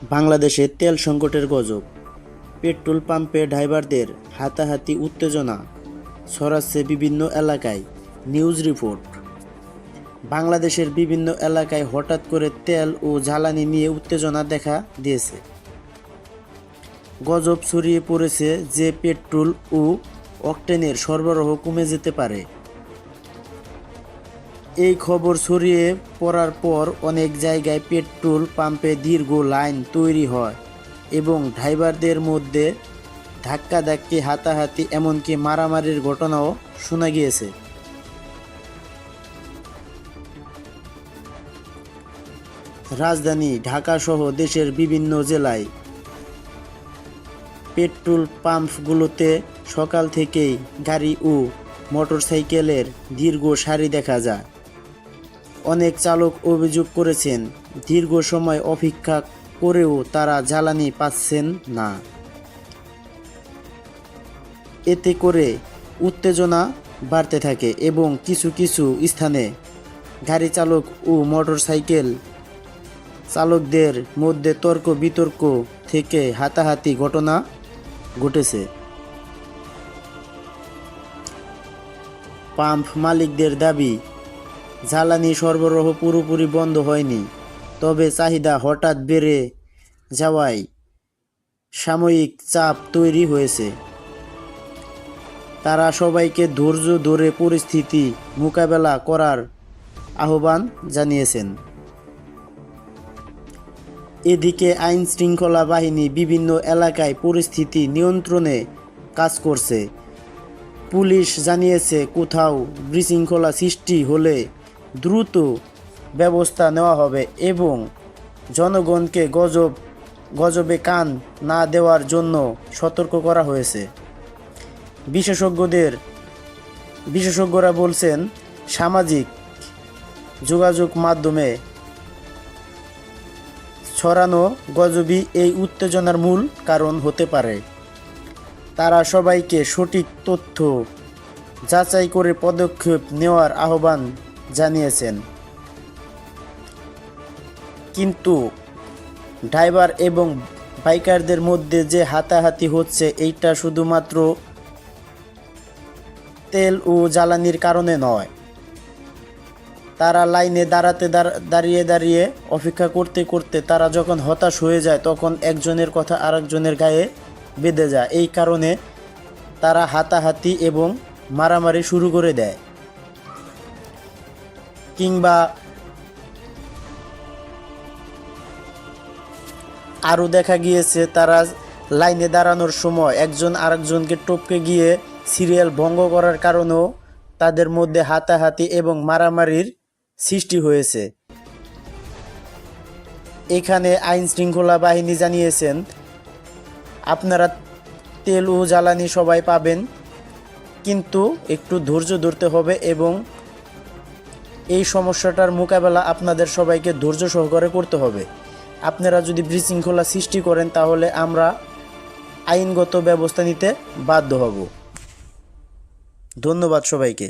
বাংলাদেশে তেল সংকটের গজব, পেট্রোল পাম্পে ড্রাইভারদের হাতাহাতি উত্তেজনা ছড়াচ্ছে বিভিন্ন এলাকায়। News report. বাংলাদেশের বিভিন্ন এলাকায় হঠাৎ করে তেল ও জ্বালানি নিয়ে উত্তেজনা দেখা দিয়েছে। গজব ছড়িয়ে পড়েছে যে পেট্রোল ও অকটেনের সরবরাহ কমে যেতে পারে। এই খবর ছড়িয়ে পড়ার পর অনেক জায়গায় পেট্রোল পাম্পে দীর্ঘ লাইন তৈরি হয় এবং ড্রাইভারদের মধ্যে ধাক্কাধাক্কি, হাতাহাতি, এমনকি মারামারির ঘটনাও শোনা গিয়েছে। রাজধানী ঢাকাসহ দেশের বিভিন্ন জেলায় পেট্রোল পাম্পগুলোতে সকাল থেকেই গাড়ি ও মোটরসাইকেলের দীর্ঘ সারি দেখা যায়। অনেক চালক অভিযোগ করেছেন, দীর্ঘ সময় অপেক্ষা করেও তারা জ্বালানি পাচ্ছেন না। এতে করে উত্তেজনা বাড়তে থাকে এবং কিছু কিছু স্থানে গাড়ি চালক ও মোটরসাইকেল চালকদের মধ্যে তর্ক বিতর্ক থেকে হাতাহাতি ঘটনা ঘটেছে। পাম্প মালিকদের দাবি, জ্বালানি সরবরাহ পুরোপুরি বন্ধ হয়নি, তবে চাহিদা হঠাৎ বেড়ে যাওয়ায় সাময়িক চাপ তৈরি হয়েছে। তারা সবাইকে ধৈর্য ধরে পরিস্থিতি মোকাবেলা করার আহ্বান জানিয়েছেন। এদিকে আইন শৃঙ্খলা বাহিনী বিভিন্ন এলাকায় পরিস্থিতি নিয়ন্ত্রণে কাজ করছে। পুলিশ জানিয়েছে, কোথাও বিশৃঙ্খলা সৃষ্টি হলে দ্রুত ব্যবস্থা নেওয়া হবে এবং জনগণকে গজবে কান না দেওয়ার জন্য সতর্ক করা হয়েছে। বিশেষজ্ঞরা বলছেন, সামাজিক যোগাযোগ মাধ্যমে ছড়ানো গুজবই এই উত্তেজনার মূল কারণ হতে পারে। তারা সবাইকে সঠিক তথ্য যাচাই করে পদক্ষেপ নেওয়ার আহ্বান জানিয়েছেন। কিন্তু ড্রাইভার এবং বাইকারদের মধ্যে যে হাতাহাতি হচ্ছে, এইটা শুধুমাত্র তেল ও জ্বালানির কারণে নয়। তারা লাইনে দাঁড়িয়ে অপেক্ষা করতে করতে তারা যখন হতাশ হয়ে যায়, তখন একজনের কথা আরেকজনের গায়ে বেঁধে যায়। এই কারণে তারা হাতাহাতি এবং মারামারি শুরু করে দেয়। কিংবা আরও দেখা গিয়েছে, তারা লাইনে দাঁড়ানোর সময় একজন আরেকজনকে টপকে গিয়ে সিরিয়াল ভঙ্গ করার কারণেও তাদের মধ্যে হাতাহাতি এবং মারামারির সৃষ্টি হয়েছে। এখানে আইন শৃঙ্খলা বাহিনী জানিয়েছেন, আপনারা তেল ও জ্বালানি সবাই পাবেন, কিন্তু একটু ধৈর্য ধরতে হবে এবং এই সমস্যাটার মোকাবেলা আপনাদের সবাইকে ধৈর্য সহকারে করতে হবে। আপনারা যদি বিশৃঙ্খলা সৃষ্টি করেন, তাহলে আমরা আইনগত ব্যবস্থা নিতে বাধ্য হব। ধন্যবাদ সবাইকে।